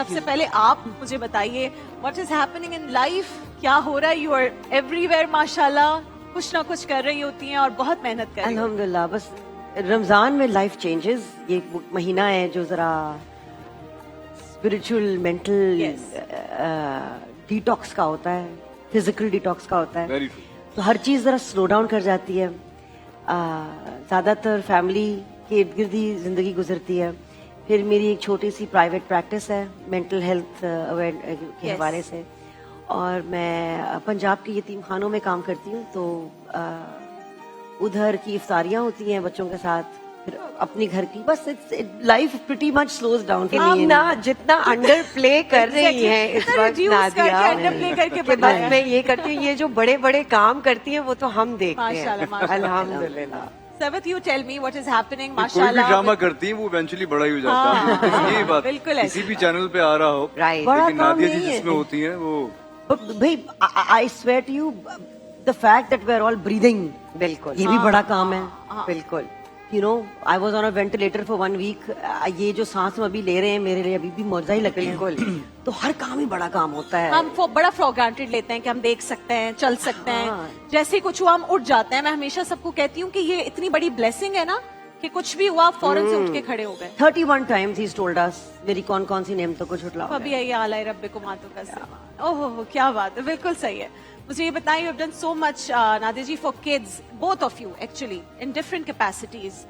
سب سے پہلے آپ مجھے بتائیے what is happening in life, کیا ہو رہا ہے؟ یو آر ایوری ویئر ماشاءاللہ, کچھ نہ کچھ کر رہی ہوتی ہیں اور بہت محنت کر رہی ہیں. الحمدللہ. بس رمضان میں لائف چینجز, یہ مہینہ ہے جو ذرا اسپرچل مینٹل ڈیٹاکس کا ہوتا ہے, فزیکل ڈیٹاکس کا ہوتا ہے, تو ہر چیز ذرا سلو ڈاؤن کر جاتی ہے. زیادہ تر فیملی کے ارد گرد ہی زندگی گزرتی ہے. پھر میری ایک چھوٹی سی پرائیویٹ پریکٹس ہے مینٹل ہیلتھ کے حوالے سے, اور میں پنجاب کے یتیم خانوں میں کام کرتی ہوں. تو ادھر کی افطاریاں ہوتی ہیں بچوں کے ساتھ, پھر اپنی گھر کی, بس life pretty much slows down. جتنا انڈر پلے کر رہی ہیں اس وقت نادیہ, بس میں یہ کرتی ہوں, یہ جو بڑے بڑے کام کرتی ہیں وہ تو ہم دیکھتے ہیں الحمدللہ. سبت, you tell me what is happening. کوئی بھی ماشاءاللہ ڈرامہ کرتی ہیں وہ ایونچولی بڑا ہی ہو جاتا ہے. یہ بات کسی بھی چینل پہ آ رہا ہو, لیکن نادیہ جی جس میں ہوتی ہیں وہ بھائی I swear to you, the fact that we are all breathing, بالکل یہ بھی بڑا کام ہے. بالکل. You know, I was on a ventilator for 1 week. یہ جو سانس ہم ابھی لے رہے ہیں میرے لیے ابھی بھی موجزہ ہی لگ رہی ہے. تو ہر کام ہی بڑا کام ہوتا ہے. ہم بڑا فار گرانٹیڈ لیتے ہیں کہ ہم دیکھ سکتے ہیں, چل سکتے ہیں, جیسے ہی کچھ ہوا ہم اٹھ جاتے ہیں. میں ہمیشہ سب کو کہتی ہوں کہ یہ اتنی بڑی بلیسنگ ہے نا کہ کچھ بھی ہوا فوراً سے اٹھ کے کھڑے ہو گئے. 31 times he's told us میری کون کون سی نعمتوں کو جھٹلاؤ. ابھی آئیے اعلیٰ ربکم آتوں کا. اوہ کیا بات ہے, بالکل صحیح ہے. مجھے یہ بتائیں, you have done so much Nadia ji for kids, both of you actually in different capacities.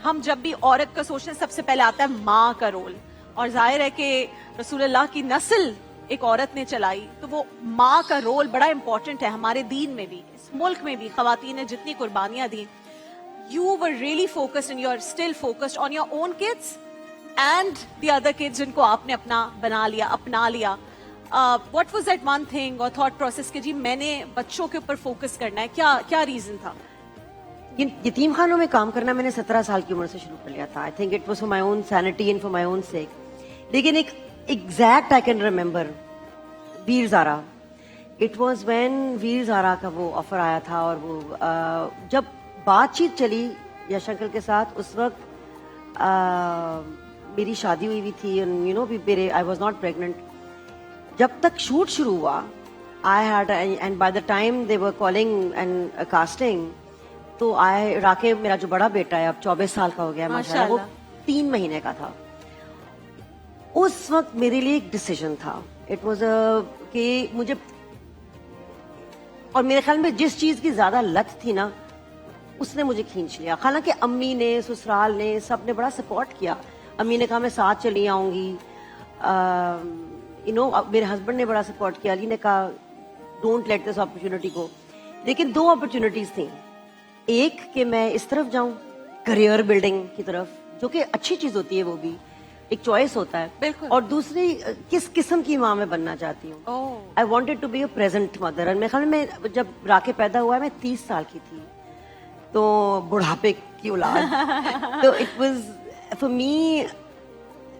ہم جب بھی عورت کا سوچتے ہیں سب سے پہلے آتا ہے ماں کا رول, اور ظاہر ہے کہ رسول اللہ کی نسل ایک عورت نے چلائی, تو وہ ماں کا رول بڑا امپورٹنٹ ہے ہمارے دین میں بھی, اس ملک میں بھی. خواتین نے جتنی قربانیاں دی, you were really focused and you are still focused on your own kids and the other kids جن کو آپ نے اپنا بنا لیا, اپنا لیا. What was that one thing or thought process کہ جی میں نے بچوں کے اوپر فوکس کرنا ہے, کیا ریزن تھا؟ یتیم خانوں میں کام کرنا میں نے 17 سال کی عمر سے شروع کر لیا تھا. I think it was for my own sanity and for my own sake. لیکن ایک exact I can remember where Zara. It was when where Zara کا وہ آفر آیا تھا, اور وہ جب بات چیت چلی یش انکل کے ساتھ, اس وقت میری شادی ہوئی ہوئی تھی, you know I was not pregnant. جب تک شوٹ شروع ہوا I had, and by the time they were calling and casting, تو راکے میرا جو بڑا بیٹا ہے اب 24 سال کا ہو گیا ماشاءاللہ, وہ 3 مہینے کا تھا. اس وقت میرے لیے ایک ڈیسیژن تھا. اٹ واز کہ مجھے, اور میرے خیال میں جس چیز کی زیادہ لت تھی نا اس نے مجھے کھینچ لیا. حالانکہ امی نے, سسرال نے, سب نے بڑا سپورٹ کیا. امی نے کہا میں ساتھ چلی آؤں گی, میرے ہسبینڈ نے بڑا سپورٹ کیا. علی نے کہا ڈونٹ لیٹ دس اپرچونٹی گو. لیکن 2 اپرچونٹیز تھیں, ایک کہ میں اس طرف جاؤں کریئر بلڈنگ کی طرف, جو کہ اچھی چیز ہوتی ہے, وہ بھی ایک چوائس ہوتا ہے, اور دوسری کس قسم کی ماں میں بننا چاہتی ہوں. I wanted to be a present mother. اور میرے خیال میں جب راکے پیدا ہوا ہے میں 30 سال کی تھی, تو بڑھاپے کی اولاد. تو اٹ واز فار می,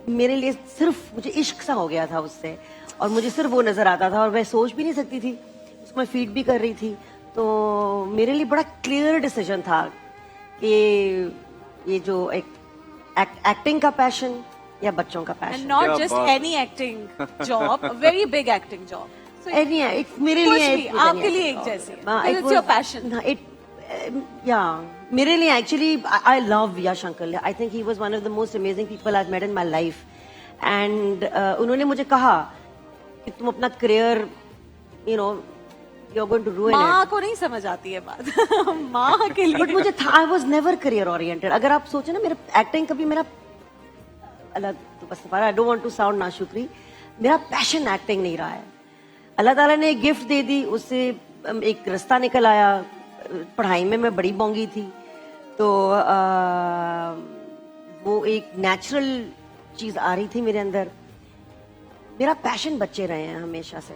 میرے لیے صرف مجھے عشق سا ہو گیا تھا اس سے, اور مجھے صرف وہ نظر آتا تھا, اور میں سوچ بھی نہیں سکتی تھی, اس کو میں فیڈ بھی کر رہی تھی. تو میرے لیے بڑا کلیئر ڈیسیژن تھا کہ یہ جو ایک ایکٹنگ کا پیشن یا بچوں کا passion, not just any acting job, very big acting job. میرے لیے آپ کے لیے ایک جیسے اٹس یور پیشن. میرے لیے actually I love Yash uncle. I think he was one of the most amazing people I met in my life. And انہوں نے مجھے کہا کہ تم اپنا career, you know, you're going to ruin it. ماں کو نہیں سمجھ آتی ہے بات, ماں کے لیے. بٹ مجھے I was never career oriented. اگر آپ سوچیں نا, میرا ایکٹنگ کبھی, میرا اللہ بس I don't want to sound ناشکری, میرا پیشن ایکٹنگ نہیں رہا ہے. اللہ تعالیٰ نے ایک گفٹ دے دی, اس سے ایک رستہ نکل آیا. پڑھائی میں بڑی بونگی تھی, تو وہ ایک نیچرل چیز آ رہی تھی میرے اندر. میرا پیشن بچے رہے ہیں ہمیشہ سے.